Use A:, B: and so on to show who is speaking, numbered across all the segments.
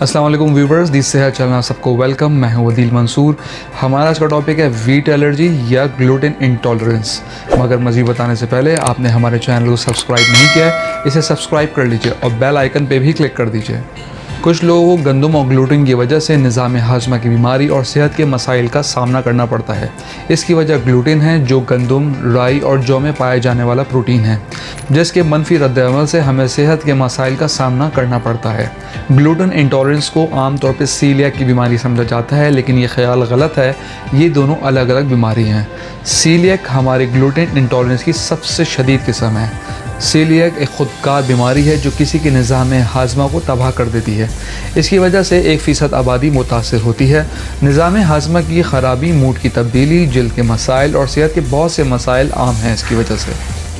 A: अस्सलाम वालेकुम viewers, this सेहत चैनल सबको वेलकम। मैं हूं वदील मंसूर। हमारा आज का टॉपिक है वीट एलर्जी या ग्लूटेन इंटॉलरेंस। मगर मज़ीद बताने से पहले आपने हमारे चैनल को सब्सक्राइब नहीं किया है, इसे सब्सक्राइब कर लीजिए और बेल आइकन पे भी क्लिक कर दीजिए। कुछ लोगों को गंदम और ग्लूटेन की वजह से निज़ाम हाजमा की बीमारी और सेहत के मसाइल का सामना करना पड़ता है। इसकी वजह ग्लूटेन है, जो गंदम, राई और जौ में पाए जाने वाला प्रोटीन है, जिसके मनफी रद्द-ए-अमल से हमें सेहत के मसाइल का सामना करना पड़ता है। ग्लूटेन इंटॉलरेंस को आमतौर पर सीलियाक की बीमारी समझा जाता है, लेकिन ये ख्याल गलत है। ये दोनों अलग अलग बीमारी हैं। सीलियाक हमारे ग्लूटेन इंटॉलरेंस की सबसे शदीद किस्म है। सीलियाक एक ख़ुदकार बीमारी है जो किसी के निज़ाम हाजमा को तबाह कर देती है। इसकी वजह से 1% आबादी मुतासर होती है। निज़ाम हाजमा की ख़राबी, मूड की तब्दीली, जिल्द के मसाइल और सेहत के बहुत से मसाइल आम हैं। इसकी वजह से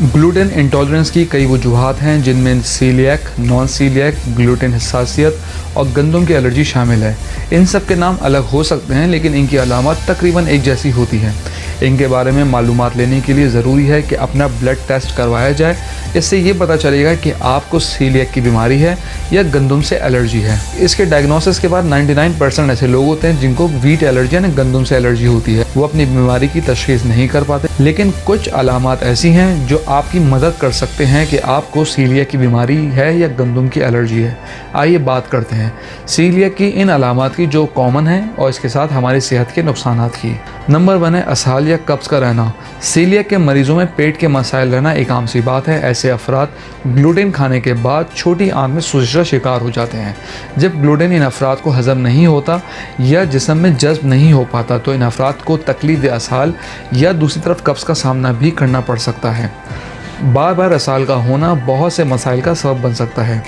A: ग्लूटेन इंटॉलरेंस की कई वजूहात हैं, जिनमें सीलियाक, नॉन सीलियाक, ग्लूटेन हसासियत और गंदम की एलर्जी शामिल है। इन सब के नाम अलग हो सकते हैं, लेकिन इनकी अलामत तकरीबन एक जैसी होती हैं। इनके बारे में मालूमात लेने के लिए ज़रूरी है कि अपना ब्लड टेस्ट करवाया जाए। इससे ये पता चलेगा कि आपको सीलियाक की बीमारी है या गंदम से एलर्जी है। इसके डायग्नोसिस के बाद 99% ऐसे लोग होते हैं जिनको वीट एलर्जी यानी गंदम से एलर्जी होती है। वो अपनी बीमारी की तशख़ीस नहीं कर पाते, लेकिन कुछ अलामात ऐसी हैं जो आपकी मदद कर सकते हैं कि आपको सीलियाक की बीमारी है या गंदम की एलर्जी है। आइए बात करते हैं सीलियाक की इन अलामात की जो कॉमन है और इसके साथ हमारी सेहत के नुकसानात की। नंबर 1 है असहाल या कब्ज़ का रहना। सीलियाक के मरीज़ों में पेट के मसाइल रहना एक आम सी बात है। ऐसे अफराद ग्लूटेन खाने के बाद छोटी आंत में सूजश का शिकार हो जाते हैं। जब ग्लूटेन इन अफराद को हज़म नहीं होता या जिस्म में जज्ब नहीं हो पाता तो इन अफराद को तकलीफ असहाल या दूसरी तरफ कब्ज़ का सामना भी करना पड़ सकता है। बार बार असहाल का होना बहुत से मसाइल का सबब बन सकता है,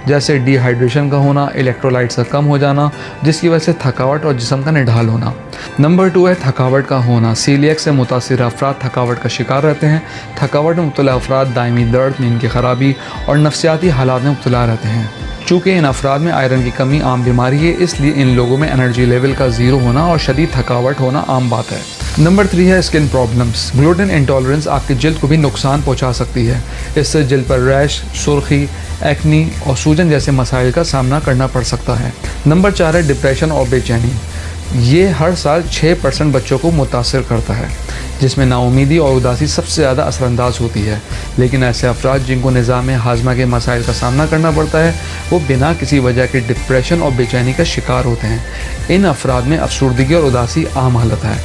A: जैसे डिहाइड्रेशन का होना, इलेक्ट्रोलाइट्स का कम हो जाना, जिसकी वजह से थकावट और जिस्म का निढाल होना। नंबर 2 है थकावट का होना। सीलियाक से मुतासिर अफराद थकावट का शिकार रहते हैं। थकावट में मुब्तला अफराद दायमी दर्द, नींद की खराबी और नफ्सियाती हालात में मुब्तला रहते हैं। चूँकि इन अफराद में आयरन की कमी आम बीमारी है, इसलिए इन लोगों में एनर्जी लेवल का ज़ीरो होना और शदीद थकावट होना आम बात है। नंबर 3 है स्किन प्रॉब्लम्स। ग्लूटेन इंटॉलरेंस आपकी जिल्द को भी नुकसान पहुंचा सकती है। इससे जिल्द पर रैश, सुर्खी, एक्नी और सूजन जैसे मसाइल का सामना करना पड़ सकता है। नंबर 4 है डिप्रेशन और बेचैनी। ये हर साल 6% बच्चों को मुतासर करता है, जिसमें नाउमीदी और उदासी सबसे ज़्यादा असरअंदाज होती है। लेकिन ऐसे अफराद जिनको निज़ाम हाजमा के मसाइल का सामना करना पड़ता है, वो बिना किसी वजह के डिप्रेशन और बेचैनी का शिकार होते हैं। इन अफराद में अफसरदगी और उदासी आम हालत है।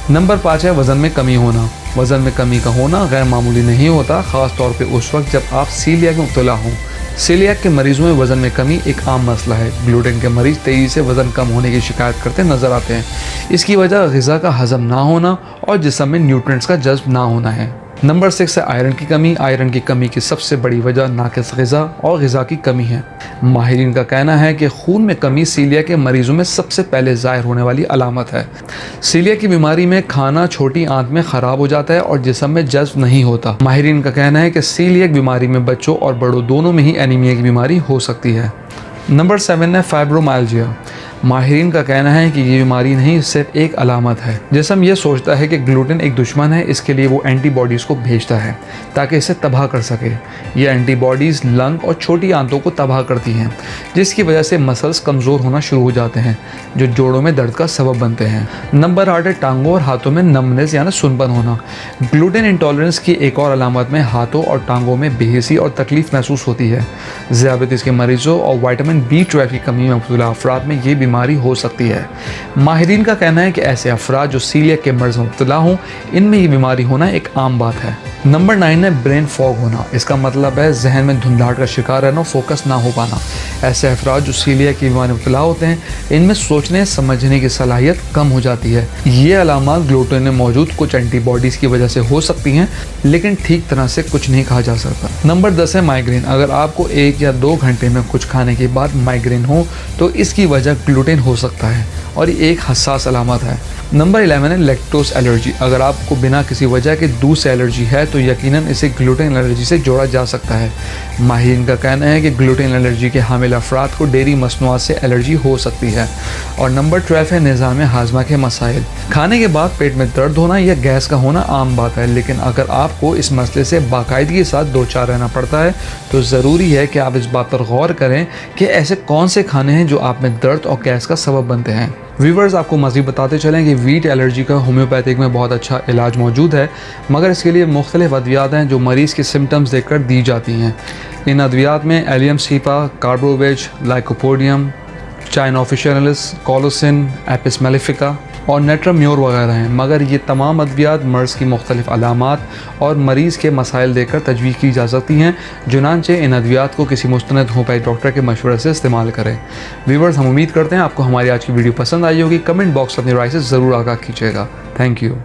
A: नंबर 5 है वज़न में कमी होना। वज़न में कमी का होना गैर मामूली नहीं होता, ख़ास तौर पे उस वक्त जब आप सीलियाक में मुब्तला हों। सीलियाक के मरीज़ों में वज़न में कमी एक आम मसला है। ग्लूटेन के मरीज़ तेज़ी से वज़न कम होने की शिकायत करते नज़र आते हैं। इसकी वजह ग़िज़ा का हज़म ना होना और जिस्म में न्यूट्रिएंट्स का जज़्ब ना होना है। नंबर 6 है आयरन की कमी। आयरन की कमी की सबसे बड़ी वजह नाक़िस ग़िज़ा और ग़िज़ा की कमी है। माहिरीन का कहना है कि खून में कमी सीलियाक के मरीज़ों में सबसे पहले ज़ाहिर होने वाली अलामत है। सीलियाक की बीमारी में खाना छोटी आंत में ख़राब हो जाता है और जिस्म में जज़्ब नहीं होता। माहिरीन का कहना है कि सीलियाक बीमारी में बच्चों और बड़ों दोनों में ही एनीमिया की बीमारी हो सकती है। नंबर 7 है फाइब्रोमाइल्जिया। माहिरीन का कहना है कि ये बीमारी नहीं, सिर्फ एक अलामत है। जिस्म ये सोचता है कि ग्लूटेन एक दुश्मन है, इसके लिए वो एंटीबॉडीज़ को भेजता है ताकि इसे तबाह कर सके। ये एंटीबॉडीज़ लंग और छोटी आंतों को तबाह करती हैं, जिसकी वजह से मसल्स कमज़ोर होना शुरू हो जाते हैं, जो जोड़ों में दर्द का सबब बनते हैं। नंबर 8 है टांगों और हाथों में नमनेस यानी सुनपन होना। ग्लूटेन इंटॉलरेंस की एक और अलामत में हाथों और टांगों में बेहिसी और तकलीफ़ महसूस होती है। ज़ियाबतीस के मरीज़ों और विटामिन B12 की कमी में मुब्तला अफराद में ये बीमारी हो सकती है। माहिरीन का कहना है कि ऐसे अफराद जो सीलियाक के मर्ज़ में मुब्तला हों, इनमें ये बीमारी होना एक आम बात है। नंबर 9 है ब्रेन फॉग होना। इसका मतलब है जहन में धुंधलाहट का शिकार रहना, फोकस ना हो पाना। ऐसे अफराद जो सीलियाक की बीमारी में मुब्तला होते हैं, इनमें सोचने समझने की सलाहियत कम हो जाती है। ये अलामत ग्लूटेन में मौजूद कुछ एंटीबॉडीज़ की वजह से हो सकती हैं, लेकिन ठीक तरह से कुछ नहीं कहा जा सकता। नंबर 10 है माइग्रेन। अगर आपको 1 या 2 घंटे में कुछ खाने के बाद माइग्रेन हो तो इसकी वजह ग्लूटेन हो सकता है और ये एक हसास अलामत है। नंबर 11 है लैक्टोज एलर्जी। अगर आपको बिना किसी वजह के दूध से एलर्जी है तो यकीनन इसे ग्लूटेन एलर्जी से जोड़ा जा सकता है। माहिरीन का कहना है कि ग्लूटेन एलर्जी के हामिल अफराद को डेयरी मसनूआत से एलर्जी हो सकती है। और नंबर 12 है निज़ाम हाजमा के मसाइल। खाने के बाद पेट में दर्द होना या गैस का होना आम बात है, लेकिन अगर आपको इस मसले से बाकायदगी के साथ दो चार रहना पड़ता है तो ज़रूरी है कि आप इस बात पर गौर करें कि ऐसे कौन से खाने हैं जो आप में दर्द और गैस का सबब बनते हैं। व्यूवर्स, आपको मज़ीद बताते चलें कि वीट एलर्जी का होम्योपैथिक में बहुत अच्छा इलाज मौजूद है, मगर इसके लिए मुख्तलिफ अद्वियात हैं जो मरीज़ के सिम्टम्स देखकर दी जाती हैं। इन अद्वियात में allium cepa, carbo veg, lycopodium, China officinalis, colocynth, apis mellifica और नेट्राम्योर वगैरह हैं। मगर ये तमाम अद्वियात मर्ज़ की मुख्तलिफ अलामात और मरीज़ के मसाइल देखकर तजवीज़ की जा सकती हैं। चुनांचे इन अद्वियात को किसी मुस्तनद होम्योपैथिक डॉक्टर के मशवरे से इस्तेमाल करें। व्यूवर्स, हम उम्मीद करते हैं आपको हमारी आज की वीडियो पसंद आई होगी। कमेंट बॉक्स में अपनी राय से ज़रूर आगाह कीजिएगा। Thank you.